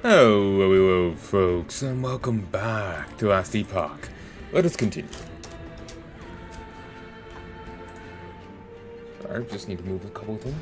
Hello, folks, and welcome back to Last Epoch. Let us continue. Sorry, just need to move a couple of things.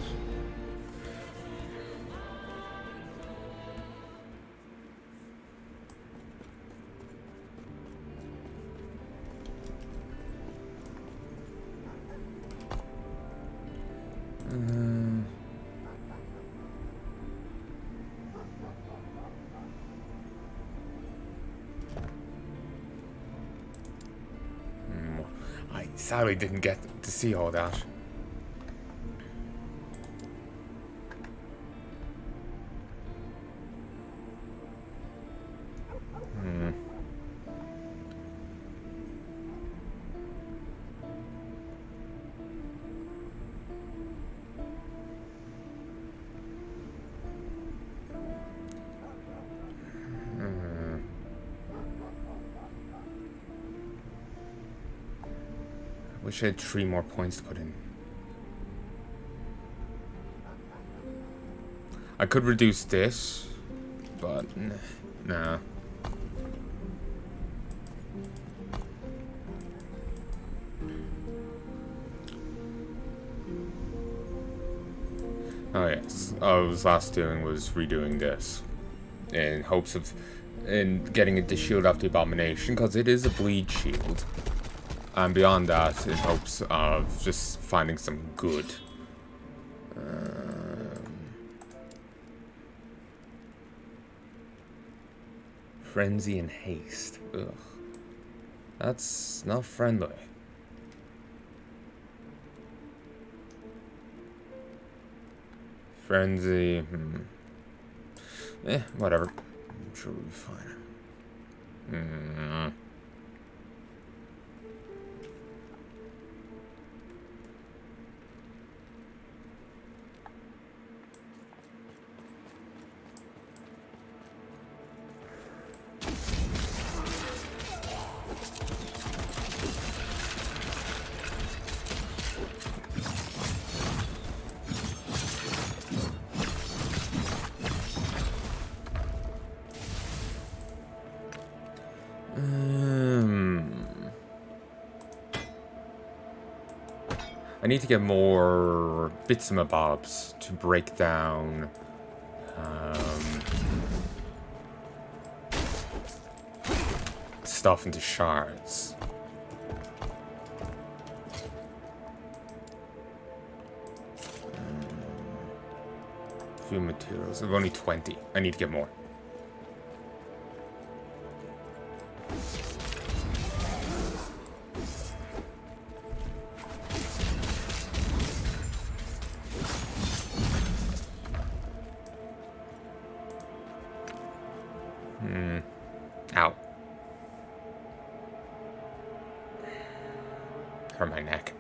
I sadly didn't get to see all that. Wish I had 3 more points to put in. I could reduce this, but nah. Oh yes, all I was last doing was redoing this in hopes of getting the shield off the abomination, because it is a bleed shield. And beyond that, in hopes of just finding some good. Frenzy and haste. Ugh. That's not friendly. Frenzy. Whatever. I'm sure we'll be fine. I need to get more bits and bobs to break down stuff into shards. Few materials. I've only 20. I need to get more. Ow. Hurt my neck.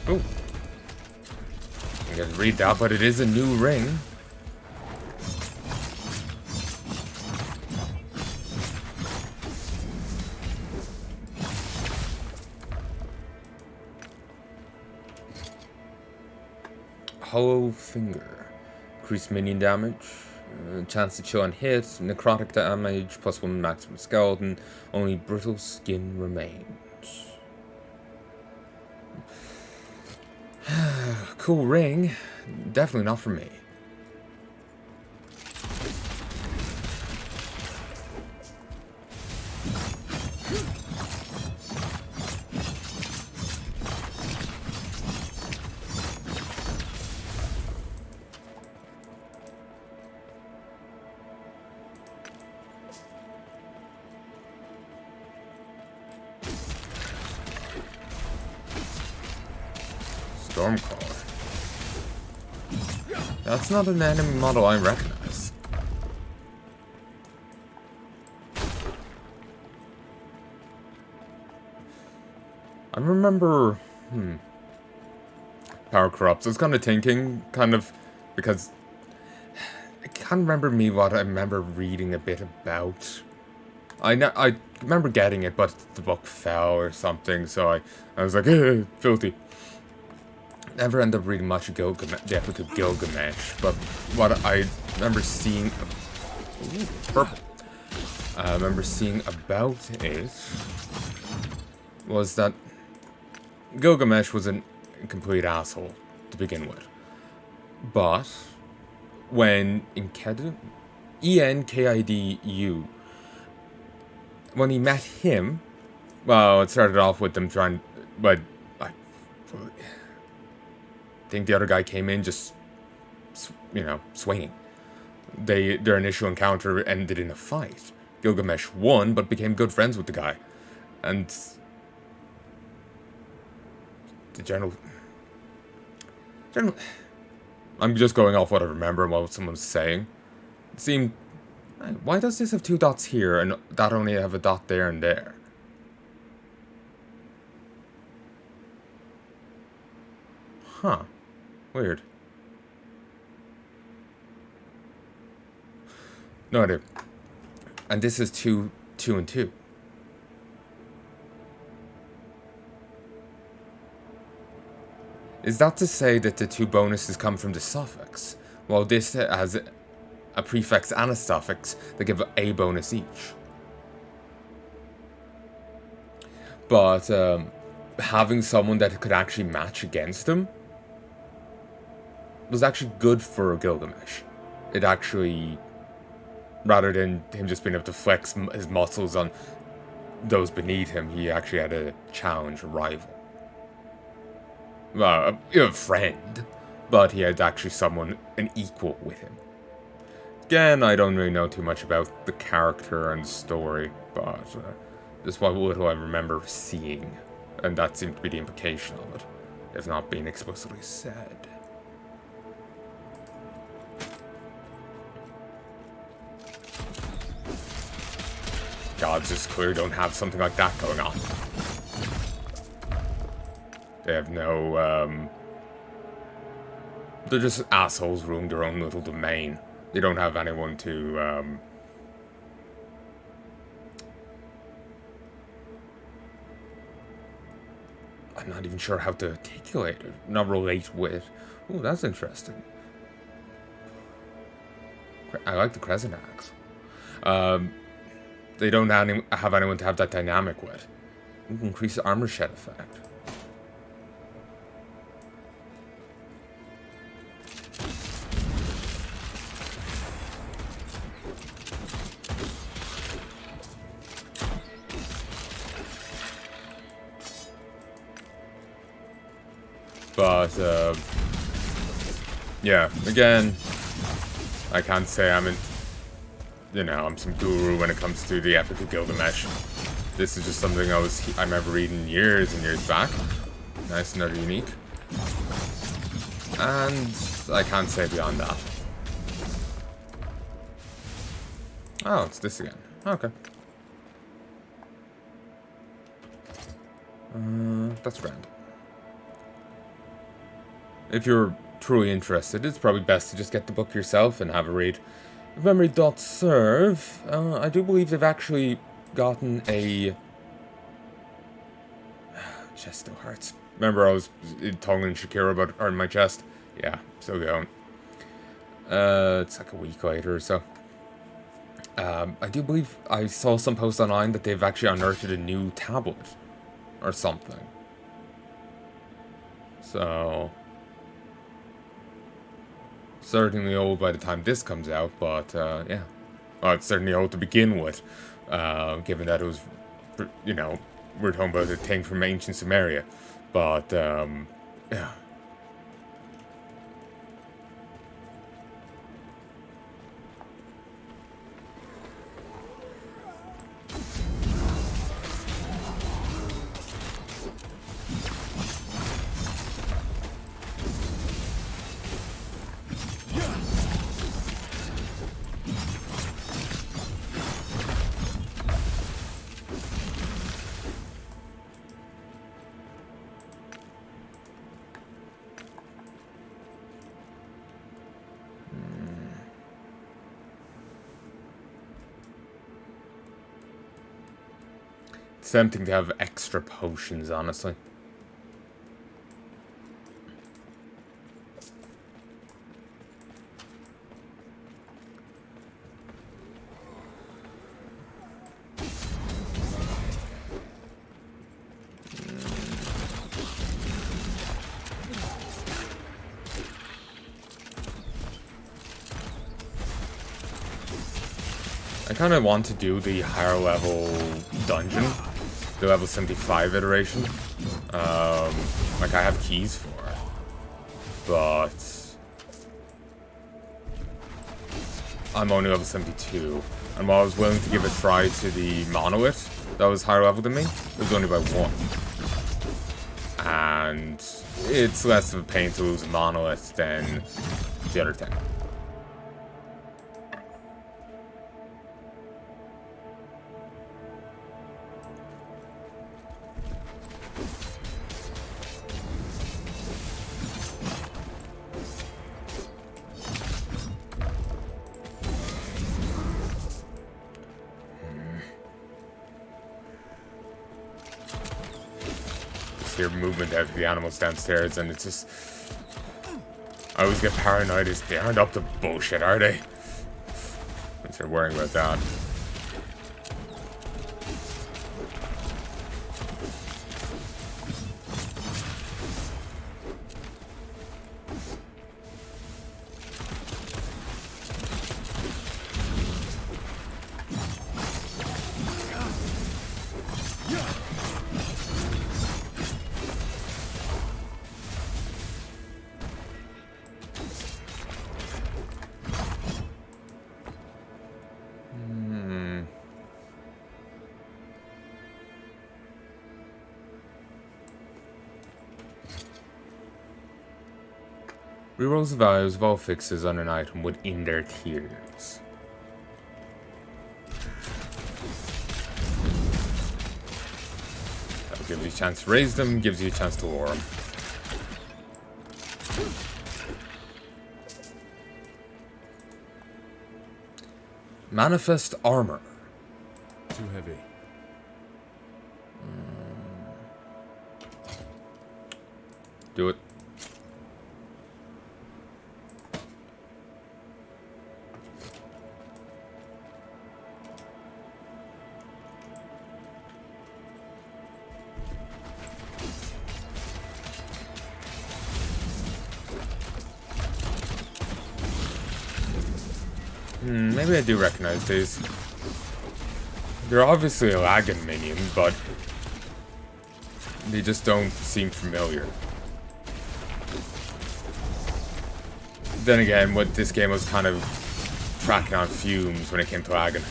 Oh. I gotta read that, but it is a new ring. Hollow Finger. Increased minion damage. Chance to chill on hit. Necrotic damage. +1 maximum skeleton. Only brittle skin remains. Cool ring. Definitely not for me. Stormcaller. That's not an enemy model I recognize. I remember... power corrupts. I was kind of thinking, because I can't remember what I remember reading a bit about. I remember getting it, but the book fell or something, so I was like, filthy. Never ended up reading much of the Epic of Gilgamesh, but what I remember seeing... Ooh, purple. I remember seeing about it was that Gilgamesh was a complete asshole to begin with. But when Enkidu, when he met him, well, it started off with them trying, but I think the other guy came in just, swinging. Their initial encounter ended in a fight. Gilgamesh won, but became good friends with the guy. And the general... I'm just going off what I remember and what someone was saying. It seemed... Why does this have 2 dots here and that only have a dot there and there? Huh. Weird. No idea. And this is 2, 2, and 2. Is that to say that the 2 bonuses come from the suffix, while this has a prefix and a suffix that give a bonus each? But having someone that could actually match against him was actually good for Gilgamesh. It actually, rather than him just being able to flex his muscles on those beneath him, he actually had a challenge, a rival. Well, a friend, but he had actually an equal with him. Again, I don't really know too much about the character and story, but just what little I remember seeing, and that seemed to be the implication of it, if not being explicitly said. Gods just clearly don't have something like that going on. They have no, they're just assholes ruling their own little domain. They don't have anyone to, I'm not even sure how to articulate it, not relate with. Ooh, that's interesting. I like the crescent axe. They don't have anyone to have that dynamic with. Increase the armor shed effect. But, yeah, again, I can't say I'm some guru when it comes to the Epic of Gilgamesh. This is just something I remember reading years and years back. Nice and unique. And I can't say beyond that. Oh, it's this again. Okay. That's grand. If you're truly interested, it's probably best to just get the book yourself and have a read. If memory doth serve, I do believe they've actually gotten a... Chest still hurts. Remember I was telling Shakira about hurting my chest? Yeah, still going. It's like a week later or so. I do believe I saw some post online that they've actually unearthed a new tablet. Or something. So... certainly old by the time this comes out, but, yeah. Well, it's certainly old to begin with, given that it was, we're talking about a thing from ancient Sumeria. But, yeah. tempting to have extra potions, honestly. I kind of want to do the higher level dungeon, the level 75 iteration. Like I have keys for it, but I'm only level 72. And while I was willing to give a try to the monolith that was higher level than me, it was only by 1. And it's less of a pain to lose a monolith than the other 10. Hear movement out of the animals downstairs, and it's just... I always get paranoid as they aren't up to bullshit, are they? I start worrying about that. Rerolls the values of all fixes on an item within their tiers. That gives you a chance to raise them, gives you a chance to lower them. Manifest armor. Too heavy. Do it. Maybe I do recognize these. They're obviously a lagging minion, but they just don't seem familiar. Then again, what this game was kind of tracking on fumes when it came to lagging.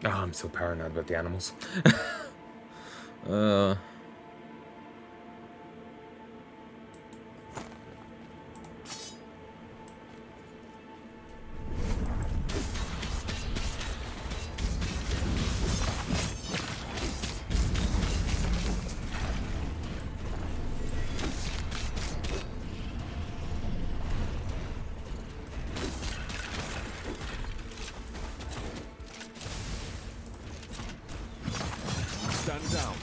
Oh, I'm so paranoid about the animals. Stand down.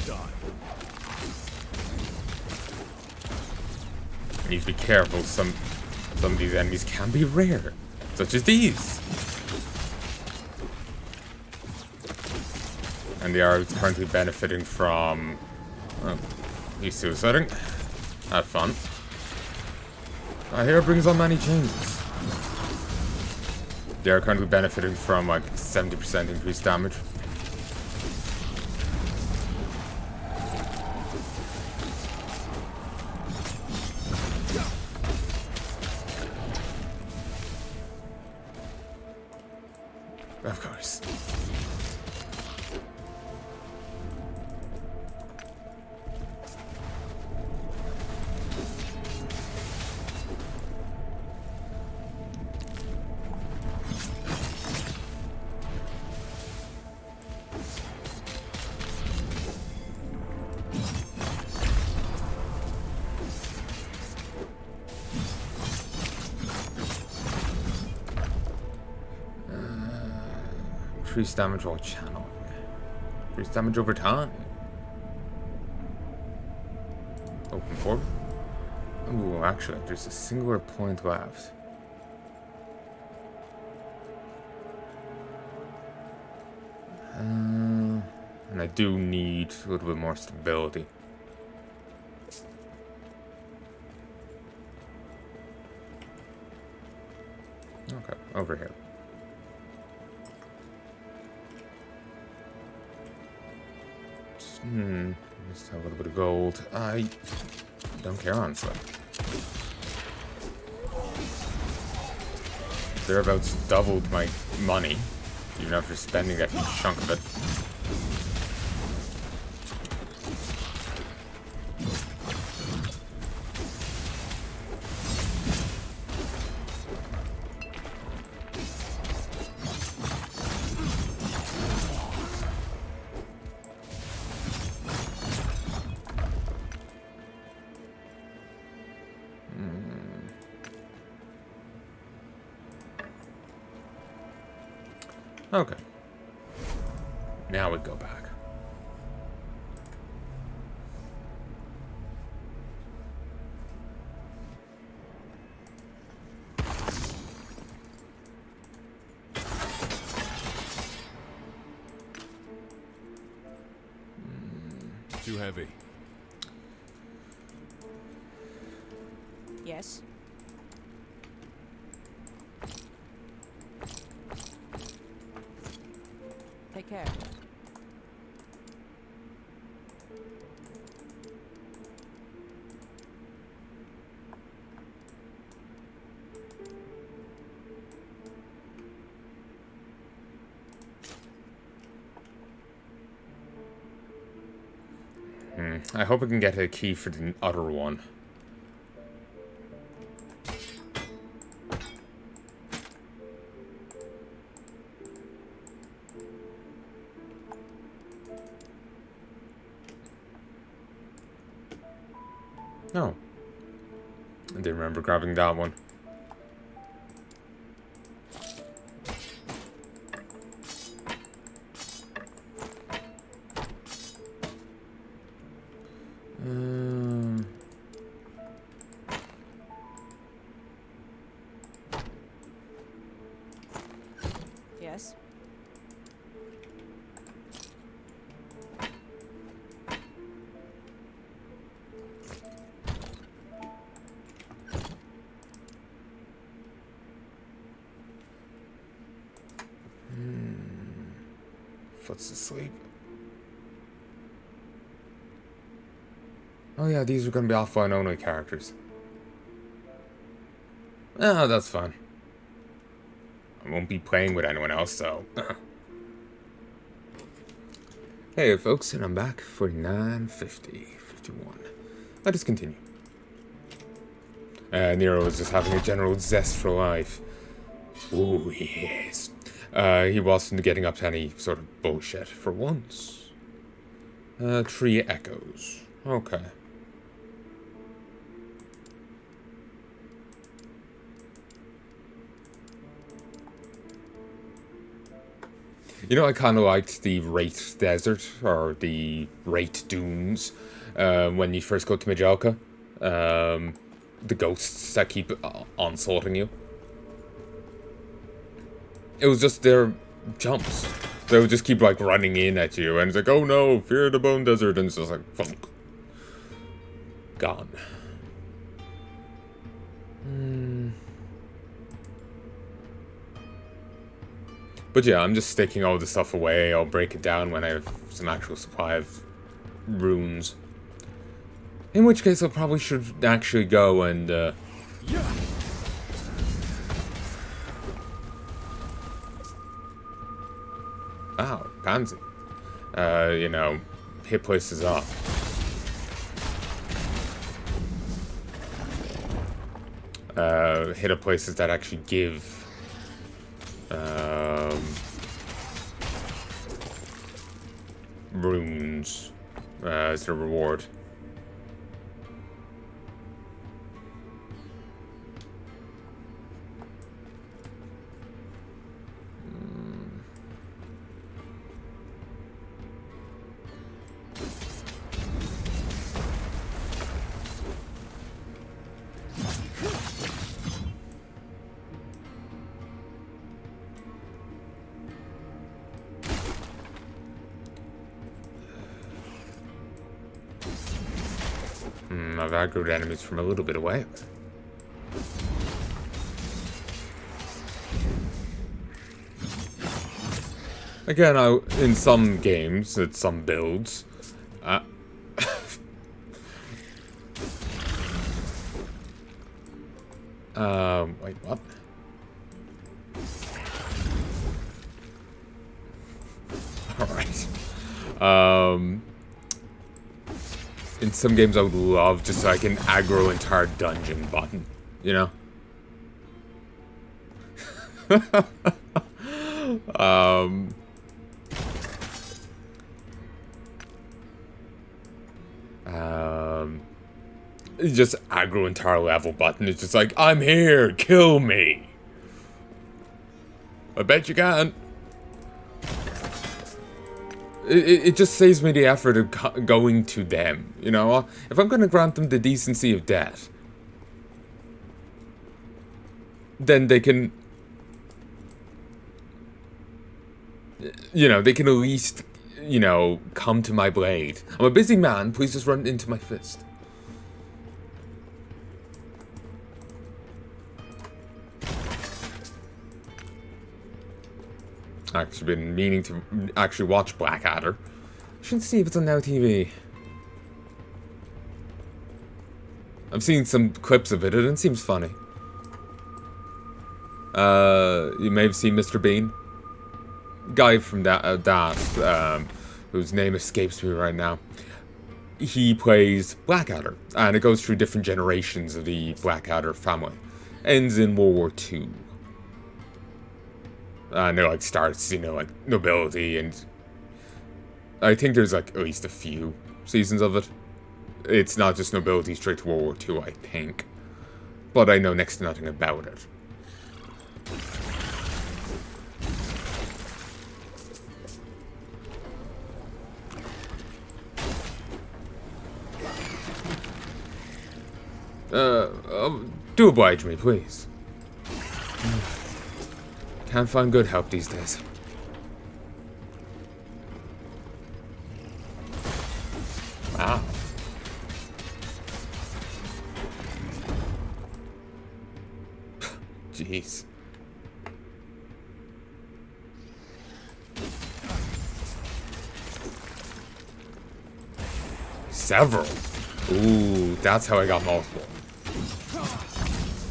Die. You need to be careful. Some of these enemies can be rare, such as these. And they are currently benefiting from... he's suiciding. Have fun. Heya brings on many changes. They are currently benefiting from like 70% increased damage. Of course. Increase damage while channeling. Increase damage over time. Open portal. Ooh, actually, there's a singular point left. And I do need a little bit more stability. Okay, over here. Just have a little bit of gold. I don't care, honestly. Thereabouts doubled my money, even after spending a huge chunk of it. Okay. Now we go back. Too heavy. Yes. Take care. I hope I can get a key for the other one. No. I didn't remember grabbing that one. Yes. Foot's asleep. Oh yeah, these are going to be offline only characters. Oh, that's fine. I won't be playing with anyone else, so. Hey folks, and I'm back. 49, 50, 51. Let us continue. Nero was just having a general zest for life. Ooh, yes. He wasn't getting up to any sort of bullshit for once. Tree echoes. Okay. You know, I kind of liked the Wraith Desert, or the Wraith Dunes, when you first go to Majalka. The ghosts that keep onslaughting you. It was just their jumps. They would just keep, like, running in at you, and it's like, oh no, fear the Bone Desert, and it's just like, funk. Gone. But yeah, I'm just sticking all the stuff away. I'll break it down when I have some actual supply of runes. In which case, I probably should actually go and, Wow, Pansy. You know, hit places up. Hit up places that actually give runes as a reward. time I've aggroed enemies from a little bit away. Again, in some games, at some builds, wait, what? Alright. In some games I would love just like an aggro entire dungeon button, you know? Just aggro entire level button. It's just like, I'm here, kill me. I bet you can. It just saves me the effort of going to them, you know? If I'm going to grant them the decency of death, then they can, you know, they can at least, you know, come to my blade. I'm a busy man, please just run into my fist. Actually been meaning to actually watch Blackadder. Should see if it's on Now TV. I've seen some clips of it and it seems funny. You may have seen Mr. Bean. Guy from that, whose name escapes me right now. He plays Blackadder, and it goes through different generations of the Blackadder family. Ends in World War II. And it like starts, you know, like nobility, and I think there's like at least a few seasons of it. It's not just nobility straight to World War II, I think. But I know next to nothing about it. Do oblige me, please. Can't find good help these days. Wow. Jeez. Several. Ooh, that's how I got multiple.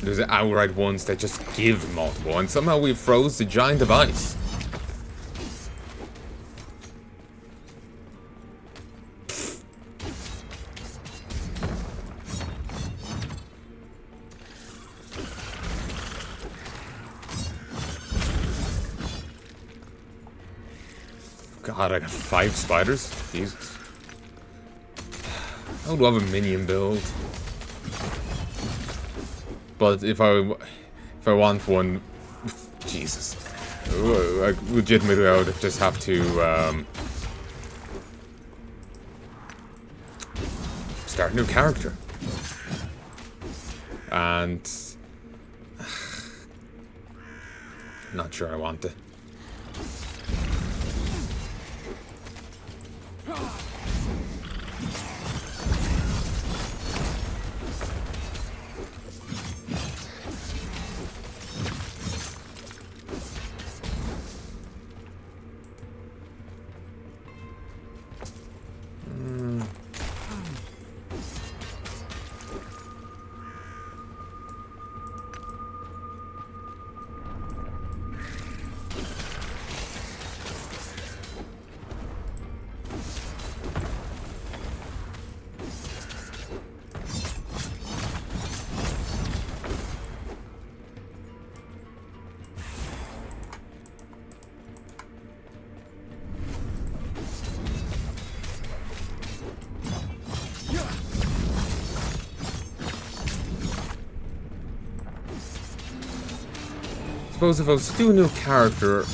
There's outright ones that just give multiple, and somehow we froze the giant device. God, I got 5 spiders? Jesus. I would love a minion build. But if I want one, Jesus, like legitimately, I would just have to start a new character, and not sure I want to. Suppose if I was to do a new character,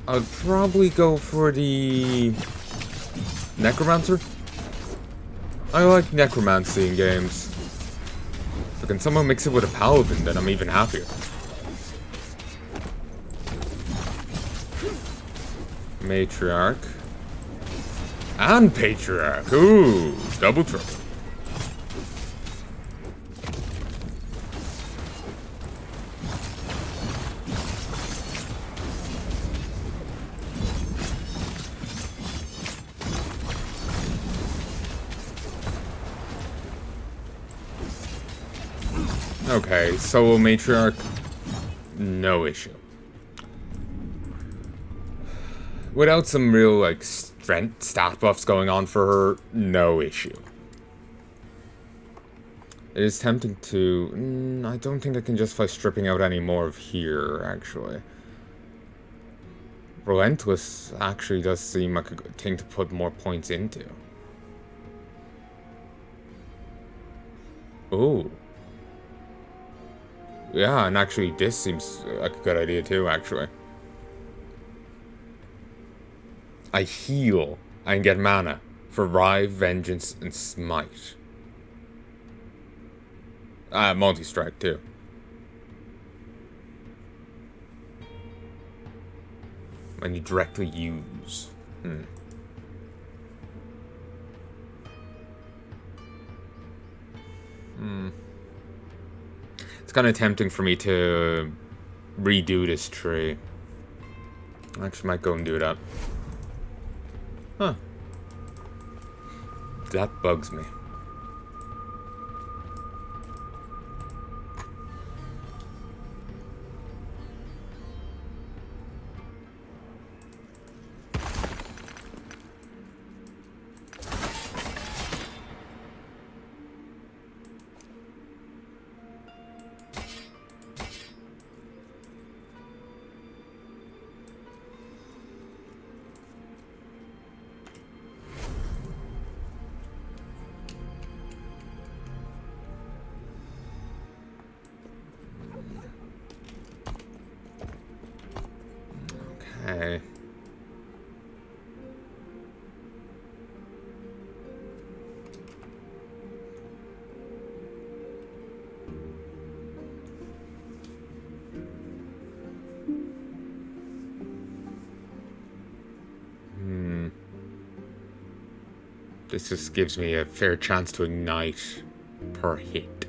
I'd probably go for the Necromancer. I like Necromancy in games. If I can somehow mix it with a Paladin, then I'm even happier. Matriarch. And Patriarch. Ooh, double trouble. Okay, solo matriarch, no issue. Without some real, like, strength stat buffs going on for her, no issue. It is tempting to... I don't think I can justify stripping out any more of here, actually. Relentless actually does seem like a good thing to put more points into. Ooh. Yeah, and actually this seems like a good idea too, actually. I heal and get mana for Rive, Vengeance, and Smite. Multi-strike too. When you directly use. It's kind of tempting for me to redo this tree. I actually might go and do that. Huh. That bugs me. Okay. This just gives me a fair chance to ignite per hit.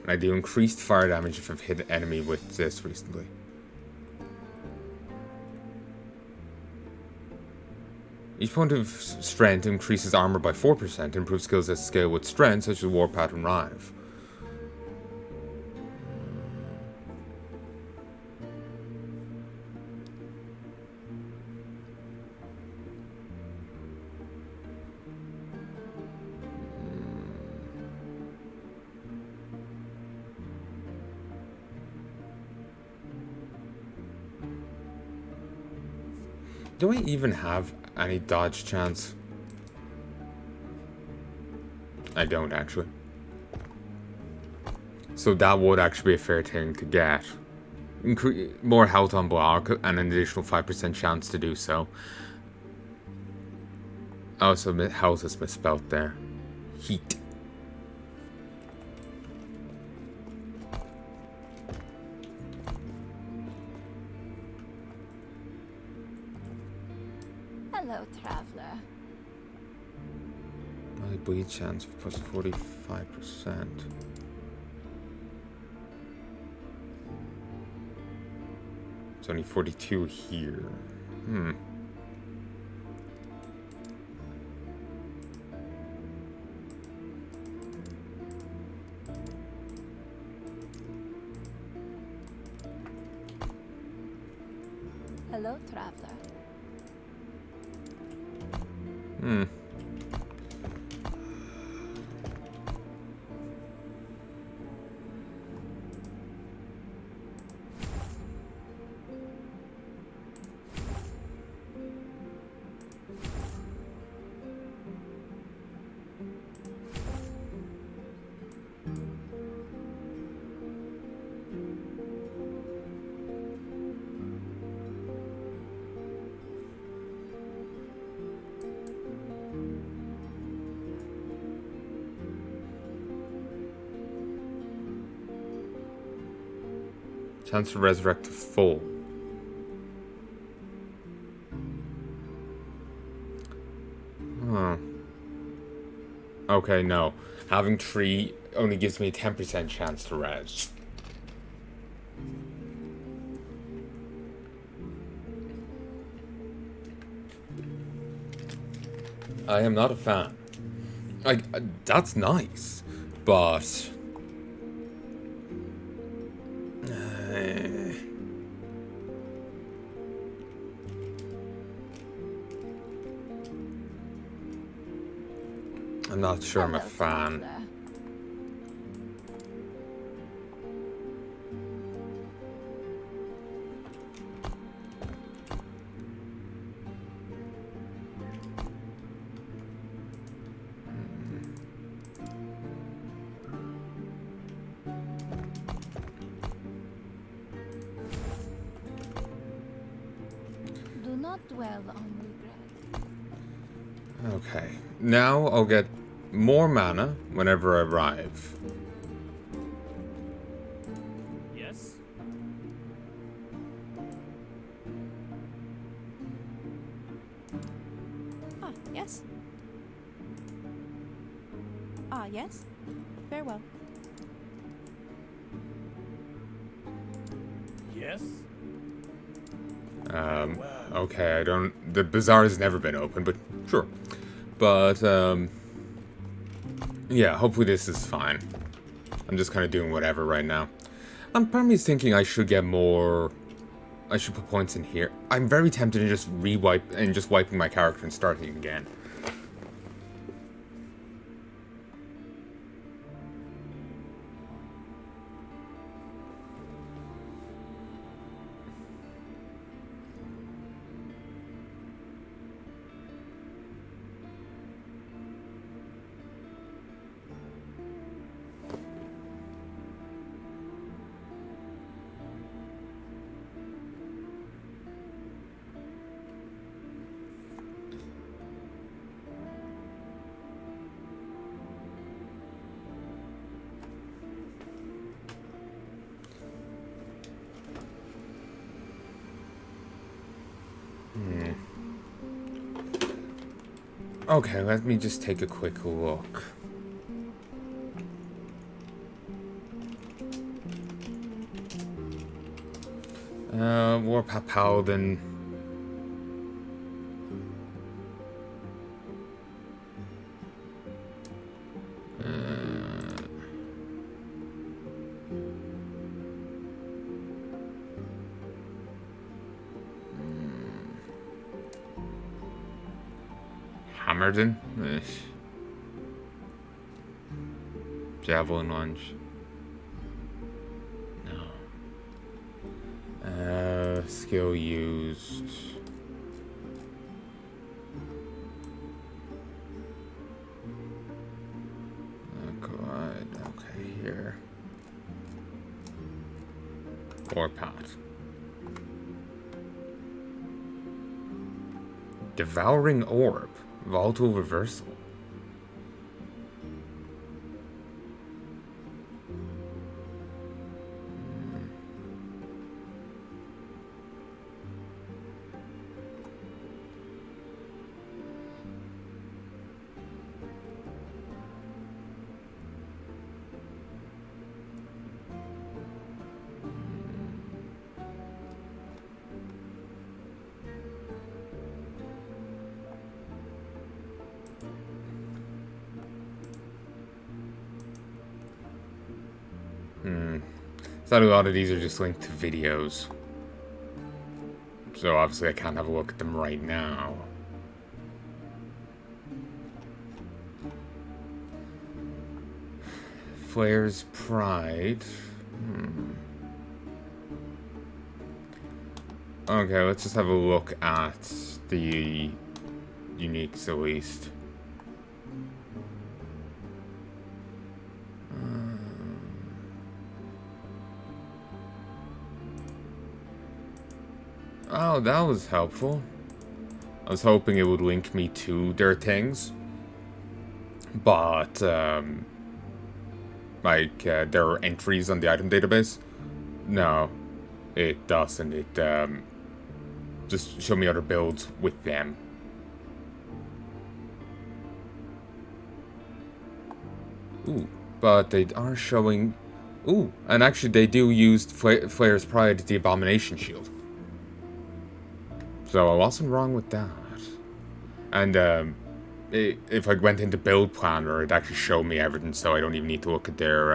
I do increased fire damage if I've hit an enemy with this recently. Each point of strength increases armor by 4%, improves skills that scale with strength, such as Warpath and Rive. Do I even have any dodge chance? I don't, actually. So that would actually be a fair thing to get. More health on block and an additional 5% chance to do so. Oh, so health is misspelled there. Heat. Hello, traveler. My bleed chance plus 45%. It's only 42 here. Hello, traveler. Chance to resurrect to full. Okay, no. Having 3 only gives me a 10% chance to res. I am not a fan. Like, that's nice, but... I'm not sure I'm a fan. Do not dwell on regrets. Okay, now I'll get more mana whenever I arrive. Yes? Ah, yes. Ah, yes. Farewell. Yes? Okay, I don't... The bazaar has never been open, but sure. But, yeah, hopefully this is fine. I'm just kind of doing whatever right now. Part of me is thinking I should get more... I should put points in here. I'm very tempted to just re-wipe and just wiping my character and starting again. Okay, let me just take a quick look. Warpath Paladin. Hammerden? Javelin lunge. No. Skill used. God. Okay, here. Warpath. Devouring Orb. Volatile Reversal. So a lot of these are just linked to videos. So obviously I can't have a look at them right now. Flair's Pride. Okay, let's just have a look at the uniques at least. Oh, that was helpful. I was hoping it would link me to their things. But, their entries on the item database? No, it doesn't. It, just show me other builds with them. Ooh, but they are showing... Ooh, and actually they do use Flair's Pride, the Abomination Shield. So I wasn't wrong with that. And, if I went into build planner, it'd actually show me everything, so I don't even need to look at their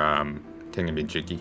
thingamajiggy.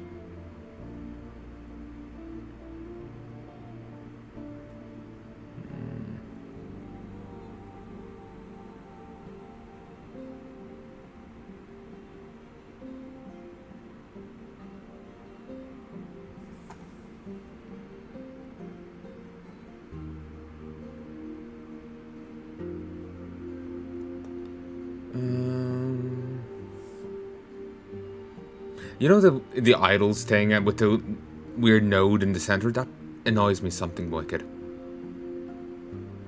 You know the idols thing with the weird node in the center? That annoys me something wicked.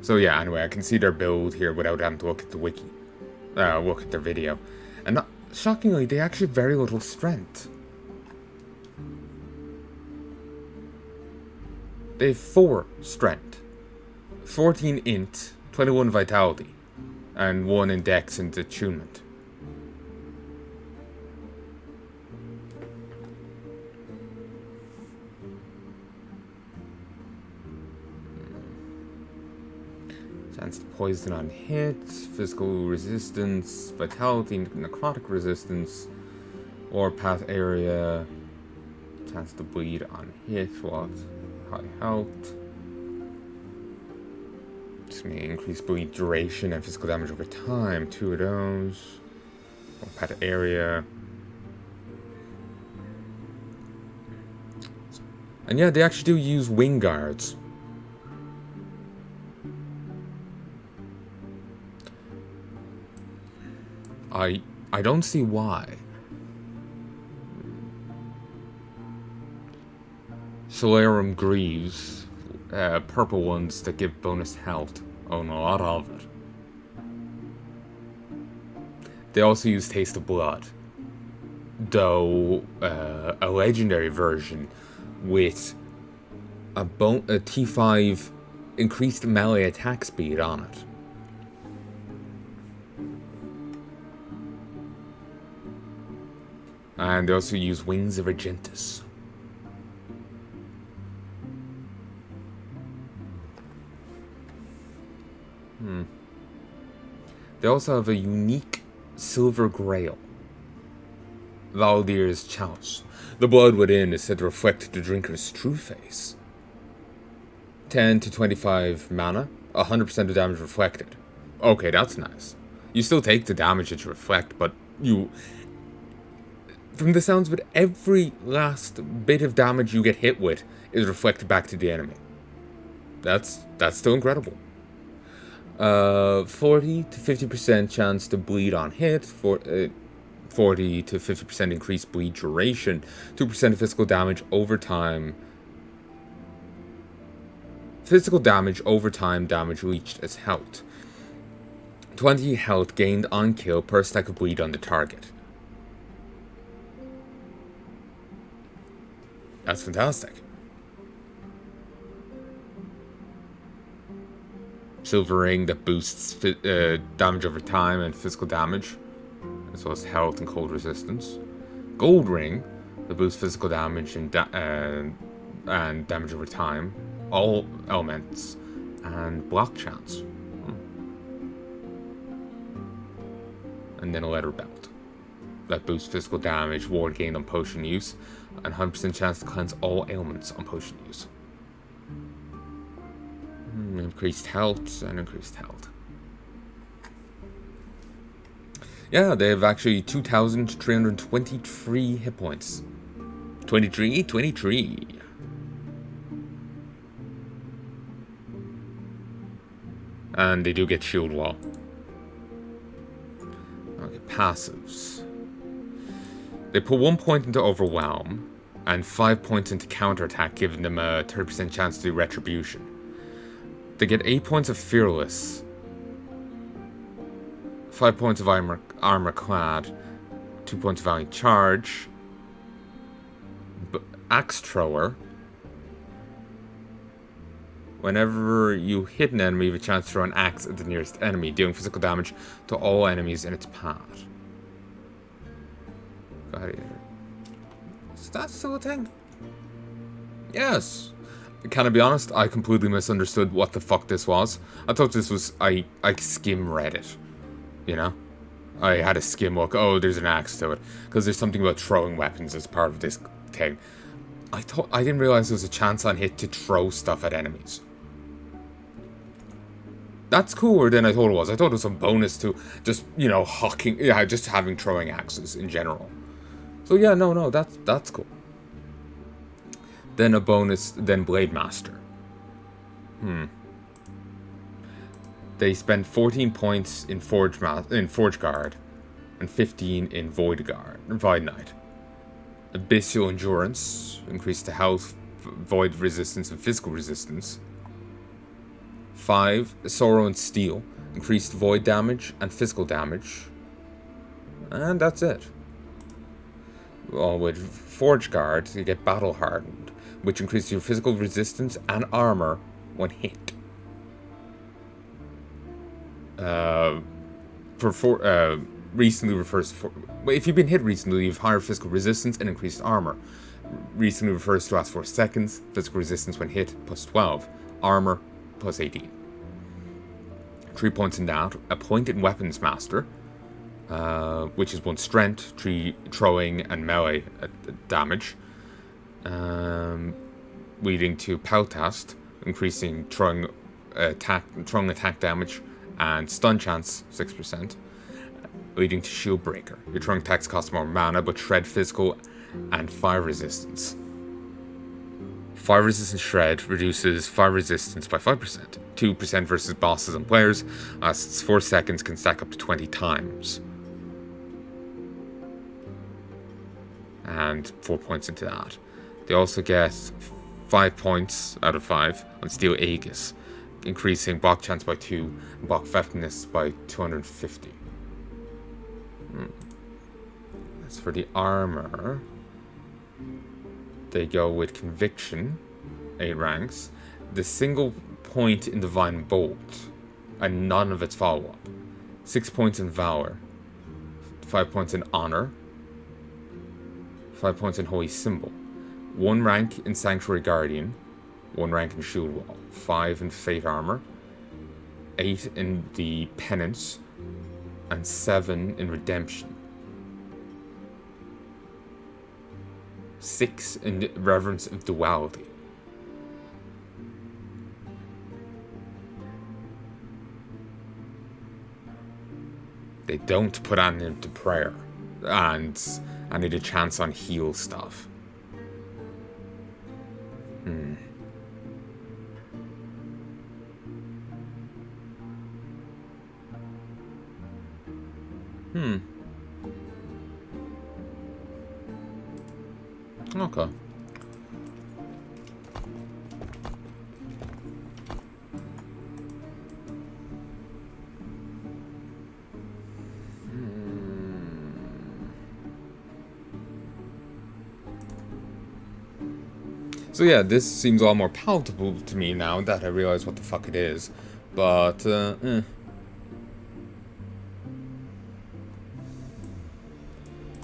So yeah, anyway, I can see their build here without having to look at the wiki. Look at their video. And shockingly, they actually have very little strength. They have 4 strength, 14 int, 21 vitality, and 1 in dex and attunement. Chance to poison on hit, physical resistance, vitality, necrotic resistance, or path area. Chance to bleed on hit, what? High health. Just gonna increase bleed duration and physical damage over time. 2 of those. Or path area. And yeah, they actually do use wing guards. I don't see why. Solarium Greaves, purple ones that give bonus health. Own a lot of it. They also use Taste of Blood, though a legendary version with a T5 increased melee attack speed on it. And they also use Wings of Argentus. They also have a unique silver grail, Valdir's Chalice. The blood within is said to reflect the drinker's true face. 10 to 25 mana, 100% of damage reflected. Okay, that's nice. You still take the damage that you reflect, but you... From the sounds of it, every last bit of damage you get hit with is reflected back to the enemy. That's still incredible. 40 to 50% chance to bleed on hit, 40 to 50% increased bleed duration, 2% of physical damage over time. Physical damage over time, damage reached as health. 20 health gained on kill per stack of bleed on the target. That's fantastic. Silver ring that boosts damage over time and physical damage, as well as health and cold resistance. Gold ring that boosts physical damage and damage over time, all elements, and block chance. And then a leather belt that boosts physical damage, ward gained on potion use, and 100% chance to cleanse all ailments on potion use. Increased health and increased health. Yeah, they have actually 2,323 hit points. 23. And they do get shield wall. Okay, passives. They put 1 point into Overwhelm, and 5 points into Counterattack, giving them a 30% chance to do Retribution. They get 8 points of Fearless, 5 points of Armor Clad, 2 points of Valiant Charge, Axe Thrower. Whenever you hit an enemy, you have a chance to throw an axe at the nearest enemy, dealing physical damage to all enemies in its path. Gladiator. Is that still a thing? Yes. Can I be honest? I completely misunderstood what the fuck this was. I thought this was... I skim read it. You know? I had a skim look. Oh, there's an axe to it. Because there's something about throwing weapons as part of this thing. I didn't realize there was a chance on hit to throw stuff at enemies. That's cooler than I thought it was. I thought it was a bonus to just, you know, hawking, yeah, just having throwing axes in general. So yeah, no, that's cool. Then a bonus, then Blade Master. They spend 14 points in Forge Guard, and 15 in Void Knight. Abyssal Endurance, increase to health, void resistance, and physical resistance. 5. Sorrow and Steel, increased void damage and physical damage. And that's it. Well, with Forge Guard, you get Battle Hardened, which increases your physical resistance and armor when hit. Recently refers to... if you've been hit recently, you have higher physical resistance and increased armor. Recently refers to last 4 seconds. Physical resistance when hit, plus 12. Armor, plus 18. 3 points in that. A point in Weapons Master, which is 1 strength, 3 throwing and melee damage. Leading to Peltast, increasing throwing attack damage and stun chance 6%. Leading to Shield Breaker. Your throwing attacks cost more mana, but shred physical and fire resistance. Fire resistance shred reduces fire resistance by 5%. 2% versus bosses and players. Lasts 4 seconds, can stack up to 20 times. And 4 points into that. They also get 5 points out of 5 on Steel Aegis, increasing block chance by 2 and block effectiveness by 250. As for the armor, they go with Conviction, 8 ranks, the single point in Divine Bolt, and none of its follow-up. 6 points in Valor, 5 points in Honor, 5 points in Holy Symbol, 1 rank in Sanctuary Guardian, 1 rank in Shield Wall, 5 in Fate Armor, 8 in the Penance, and 7 in Redemption. 6 in Reverence of Duality. They don't put any into prayer, and I need a chance on heal stuff. Okay. So yeah, this seems a lot more palatable to me now that I realize what the fuck it is. But,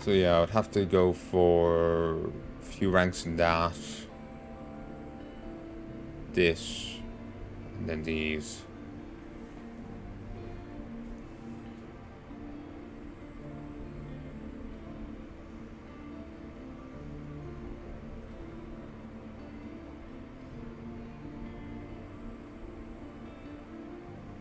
So yeah, I would have to go for a few ranks in that. This. And then these.